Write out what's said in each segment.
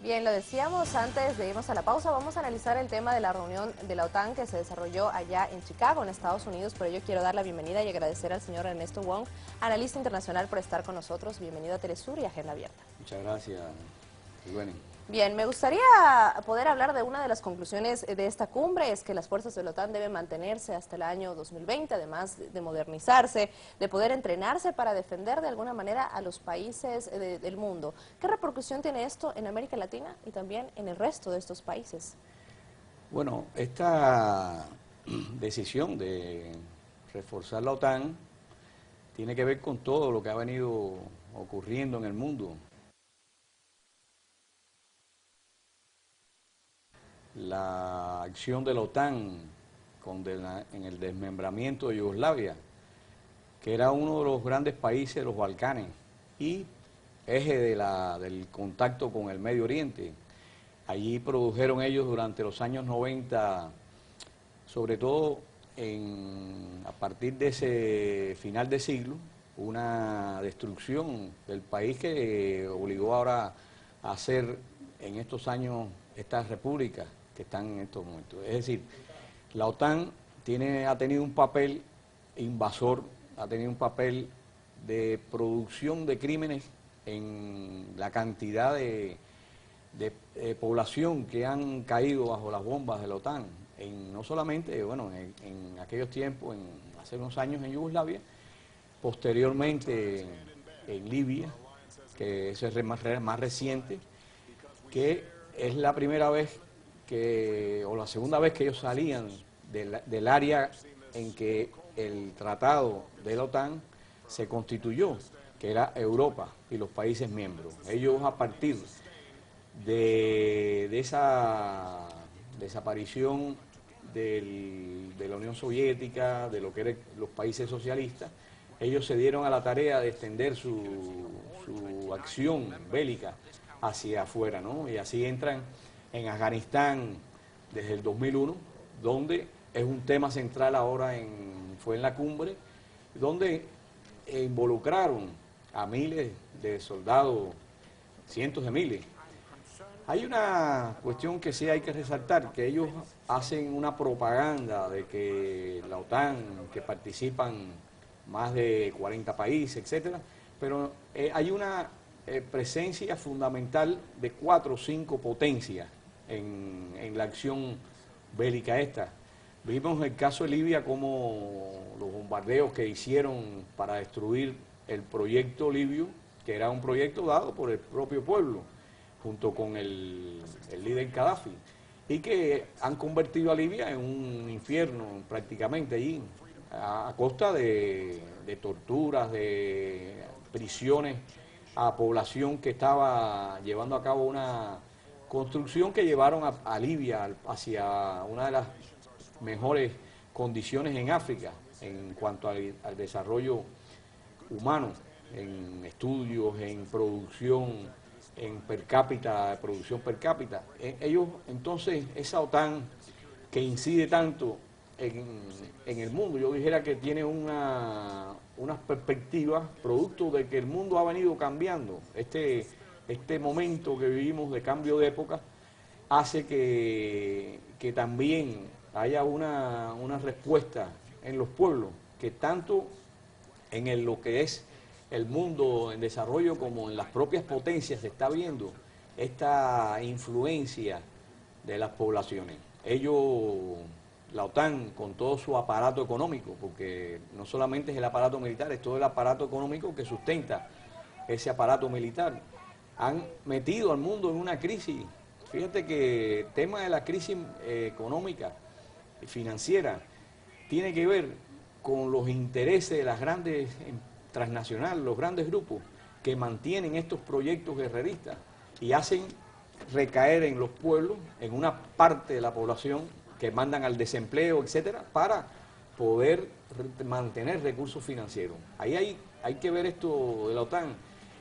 Bien, lo decíamos antes de irnos a la pausa, vamos a analizar el tema de la reunión de la OTAN que se desarrolló allá en Chicago, en Estados Unidos, pero yo quiero dar la bienvenida y agradecer al señor Ernesto Wong, analista internacional, por estar con nosotros. Bienvenido a Telesur y Agenda Abierta. Muchas gracias, Bueno. Bien, me gustaría poder hablar de una de las conclusiones de esta cumbre, es que las fuerzas de la OTAN deben mantenerse hasta el año 2020, además de modernizarse, de poder entrenarse para defender de alguna manera a los países del mundo. ¿Qué repercusión tiene esto en América Latina y también en el resto de estos países? Bueno, esta decisión de reforzar la OTAN tiene que ver con todo lo que ha venido ocurriendo en el mundo. La acción de la OTAN en el desmembramiento de Yugoslavia, que era uno de los grandes países de los Balcanes y eje del contacto con el Medio Oriente. Allí produjeron ellos durante los años 90, sobre todo a partir de ese final de siglo, una destrucción del país que obligó ahora a hacer en estos años estas repúblicas que están en estos momentos. Es decir, la OTAN ha tenido un papel invasor, ha tenido un papel de producción de crímenes en la cantidad de población que han caído bajo las bombas de la OTAN, no solamente, bueno, en aquellos tiempos, hace unos años en Yugoslavia, posteriormente en Libia, que eso es más reciente, que es la primera vez o la segunda vez que ellos salían del área en que el tratado de la OTAN se constituyó, que era Europa y los países miembros. Ellos, a partir de esa desaparición de la Unión Soviética, de lo que eran los países socialistas, ellos se dieron a la tarea de extender su acción bélica hacia afuera, ¿no? Y así entran en Afganistán desde el 2001, donde es un tema central ahora, fue en la cumbre, donde involucraron a miles de soldados, cientos de miles. Hay una cuestión que sí hay que resaltar, que ellos hacen una propaganda de que la OTAN, que participan más de 40 países, etcétera, pero hay una presencia fundamental de 4 o 5 potencias en la acción bélica esta. Vimos el caso de Libia, como los bombardeos que hicieron para destruir el proyecto libio, que era un proyecto dado por el propio pueblo, junto con el líder Gaddafi, y que han convertido a Libia en un infierno prácticamente allí, a costa de torturas, de prisiones a población que estaba llevando a cabo una construcción que llevaron a Libia hacia una de las mejores condiciones en África en cuanto al desarrollo humano, en estudios, en producción, en producción per cápita. Ellos, entonces, esa OTAN que incide tanto en el mundo, yo dijera que tiene unas perspectivas producto de que el mundo ha venido cambiando. Este momento que vivimos de cambio de época hace que también haya una respuesta en los pueblos, que tanto en lo que es el mundo en desarrollo como en las propias potencias se está viendo esta influencia de las poblaciones. La OTAN, con todo su aparato económico, porque no solamente es el aparato militar, es todo el aparato económico que sustenta ese aparato militar, han metido al mundo en una crisis. Fíjate que el tema de la crisis económica y financiera tiene que ver con los intereses de las grandes transnacionales, los grandes grupos que mantienen estos proyectos guerreristas y hacen recaer en los pueblos, en una parte de la población que mandan al desempleo, etcétera, para poder mantener recursos financieros. Ahí hay que ver esto de la OTAN,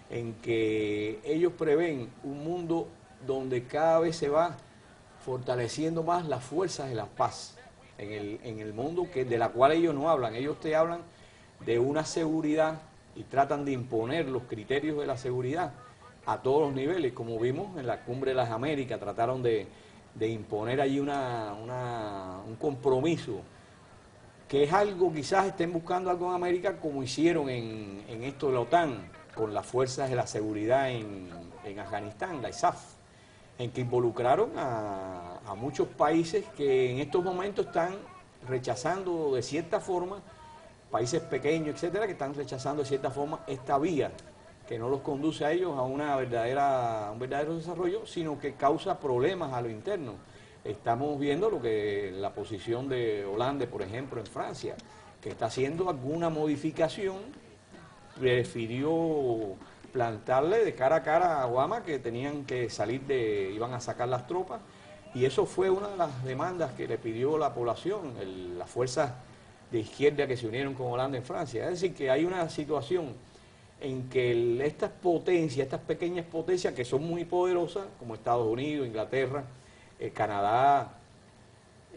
en que ellos prevén un mundo donde cada vez se va fortaleciendo más las fuerzas de la paz en el mundo, de la cual ellos no hablan. Ellos te hablan de una seguridad y tratan de imponer los criterios de la seguridad a todos los niveles, como vimos en la Cumbre de las Américas, trataron de imponer allí un compromiso, que es algo, quizás estén buscando algo en América, como hicieron en esto de la OTAN, con las fuerzas de la seguridad en Afganistán, la ISAF, en que involucraron a muchos países que en estos momentos están rechazando de cierta forma, países pequeños, etcétera, que están rechazando de cierta forma esta vía, que no los conduce a ellos a un verdadero desarrollo, sino que causa problemas a lo interno. Estamos viendo la posición de Hollande, por ejemplo, en Francia, que está haciendo alguna modificación, prefirió plantarle de cara a cara a Obama que tenían que iban a sacar las tropas, y eso fue una de las demandas que le pidió la población, las fuerzas de izquierda que se unieron con Hollande en Francia. Es decir, que hay una situación en que estas potencias, estas pequeñas potencias que son muy poderosas, como Estados Unidos, Inglaterra, Canadá,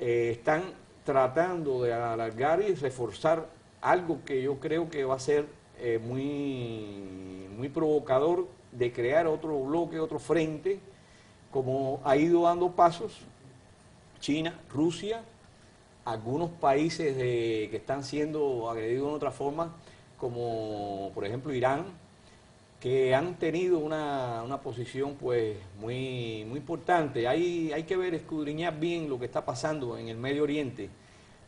están tratando de alargar y reforzar algo que yo creo que va a ser muy provocador, de crear otro bloque, otro frente, como ha ido dando pasos China, Rusia, algunos países que están siendo agredidos de otra forma, como por ejemplo Irán, que han tenido una posición pues muy importante. Hay que ver, escudriñar bien lo que está pasando en el Medio Oriente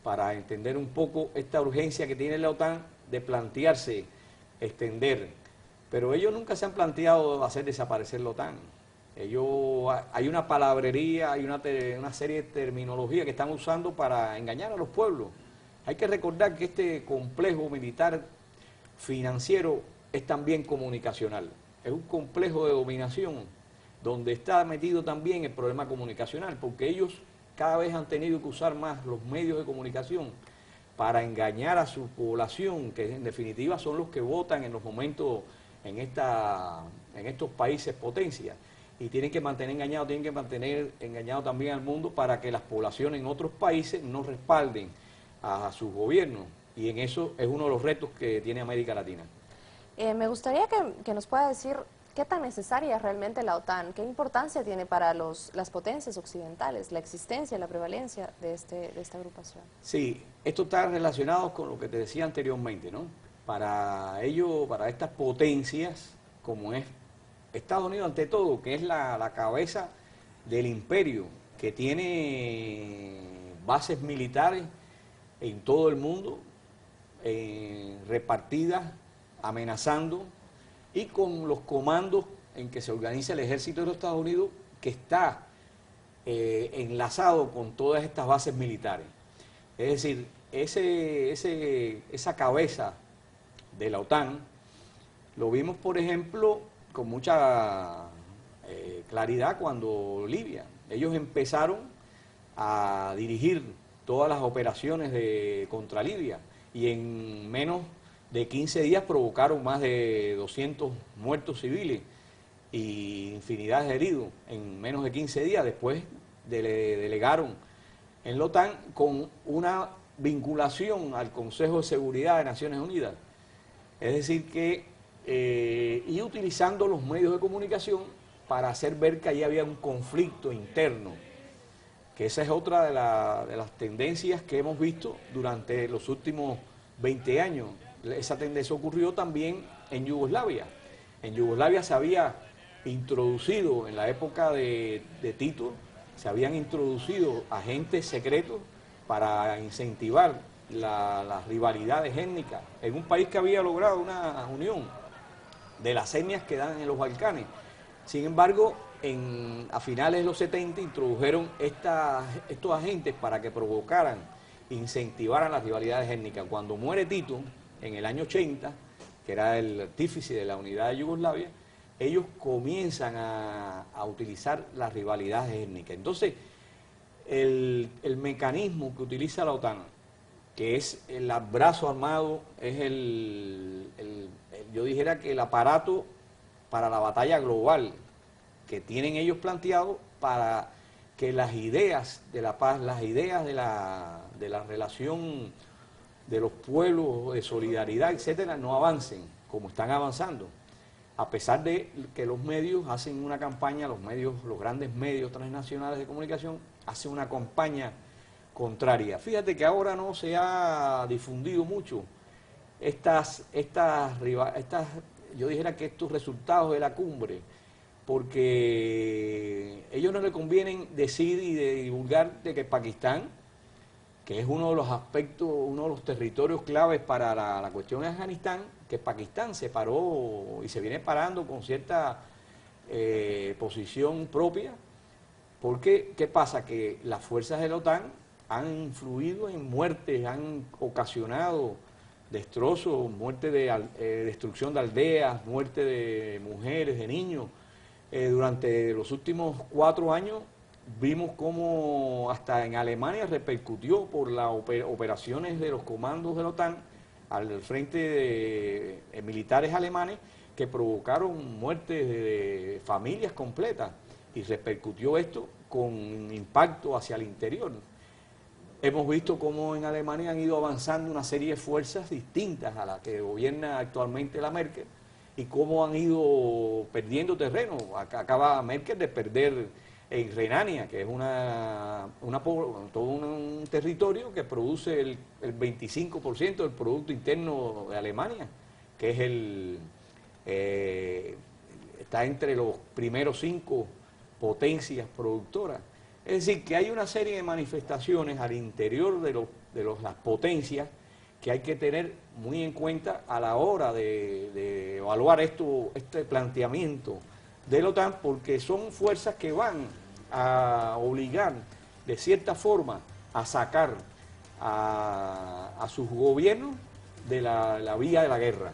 para entender un poco esta urgencia que tiene la OTAN de plantearse extender. Pero ellos nunca se han planteado hacer desaparecer la OTAN. Hay una palabrería, hay una serie de terminología que están usando para engañar a los pueblos. Hay que recordar que este complejo militar financiero es también comunicacional. Es un complejo de dominación donde está metido también el problema comunicacional, porque ellos cada vez han tenido que usar más los medios de comunicación para engañar a su población, que en definitiva son los que votan en los momentos en estos países potencias. Y tienen que mantener engañado también al mundo para que las poblaciones en otros países no respalden a sus gobiernos. Y en eso es uno de los retos que tiene América Latina. Me gustaría que nos pueda decir qué tan necesaria es realmente la OTAN, qué importancia tiene para las potencias occidentales, la existencia, la prevalencia de esta agrupación. Sí, esto está relacionado con lo que te decía anteriormente, ¿no? Para estas potencias, como es Estados Unidos ante todo, que es la cabeza del imperio, que tiene bases militares en todo el mundo, repartidas, amenazando, y con los comandos en que se organiza el ejército de los Estados Unidos, que está enlazado con todas estas bases militares. Es decir, esa cabeza de la OTAN, lo vimos, por ejemplo, con mucha claridad cuando Libia. Ellos empezaron a dirigir todas las operaciones contra Libia, y en menos de 15 días provocaron más de 200 muertos civiles y infinidad de heridos en menos de 15 días. Después delegaron en la OTAN con una vinculación al Consejo de Seguridad de Naciones Unidas. Es decir que, y utilizando los medios de comunicación para hacer ver que ahí había un conflicto interno, que esa es otra de las tendencias que hemos visto durante los últimos 20 años. Esa tendencia ocurrió también en Yugoslavia. En Yugoslavia se había introducido, en la época de Tito, se habían introducido agentes secretos para incentivar las rivalidades étnicas en un país que había logrado una unión de las etnias que dan en los Balcanes. Sin embargo, a finales de los 70 introdujeron estos agentes para que provocaran, incentivaran las rivalidades étnicas. Cuando muere Tito, en el año 80, que era el artífice de la unidad de Yugoslavia, ellos comienzan a utilizar las rivalidades étnicas. Entonces, el mecanismo que utiliza la OTAN, que es el brazo armado, es yo dijera que el aparato para la batalla global que tienen ellos planteado para que las ideas de la paz, las ideas de la relación de los pueblos, de solidaridad, etcétera, no avancen como están avanzando. a pesar de que los medios hacen una campaña, los grandes medios transnacionales de comunicación, hacen una campaña contraria. Fíjate que ahora no se ha difundido mucho yo dijera que estos resultados de la cumbre, porque a ellos no les conviene decir y de divulgar de que Pakistán, que es uno de los aspectos, uno de los territorios claves para la cuestión de Afganistán, que Pakistán se paró y se viene parando con cierta posición propia, porque ¿qué pasa? Que las fuerzas de la OTAN han influido en muertes, han ocasionado destrozos, destrucción de aldeas, muerte de mujeres, de niños. Durante los últimos 4 años vimos cómo hasta en Alemania repercutió por las operaciones de los comandos de la OTAN al frente de militares alemanes que provocaron muertes de familias completas y repercutió esto con impacto hacia el interior. Hemos visto cómo en Alemania han ido avanzando una serie de fuerzas distintas a la que gobierna actualmente la Merkel y cómo han ido perdiendo terreno. Acaba Merkel de perder en Renania, que es todo un territorio que produce el 25% del Producto Interno de Alemania, que es está entre los primeros 5 potencias productoras. Es decir, que hay una serie de manifestaciones al interior de las potencias que hay que tener muy en cuenta a la hora de evaluar este planteamiento de la OTAN, porque son fuerzas que van a obligar de cierta forma a sacar a sus gobiernos de la vía de la guerra.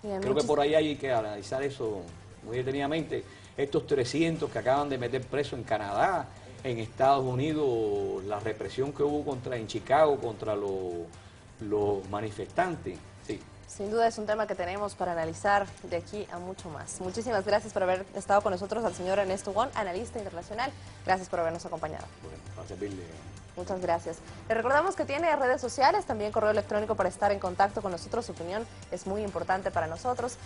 Bien, creo que por ahí hay que analizar eso muy detenidamente. Estos 300 que acaban de meter preso en Canadá, en Estados Unidos, la represión que hubo en Chicago contra los manifestantes. Sí. Sin duda es un tema que tenemos para analizar de aquí a mucho más. Muchísimas gracias por haber estado con nosotros al señor Ernesto Wong, analista internacional. Gracias por habernos acompañado. Bueno, para servirle. Muchas gracias. Le recordamos que tiene redes sociales, también correo electrónico para estar en contacto con nosotros. Su opinión es muy importante para nosotros.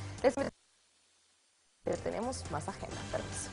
Tenemos más agenda. Permiso.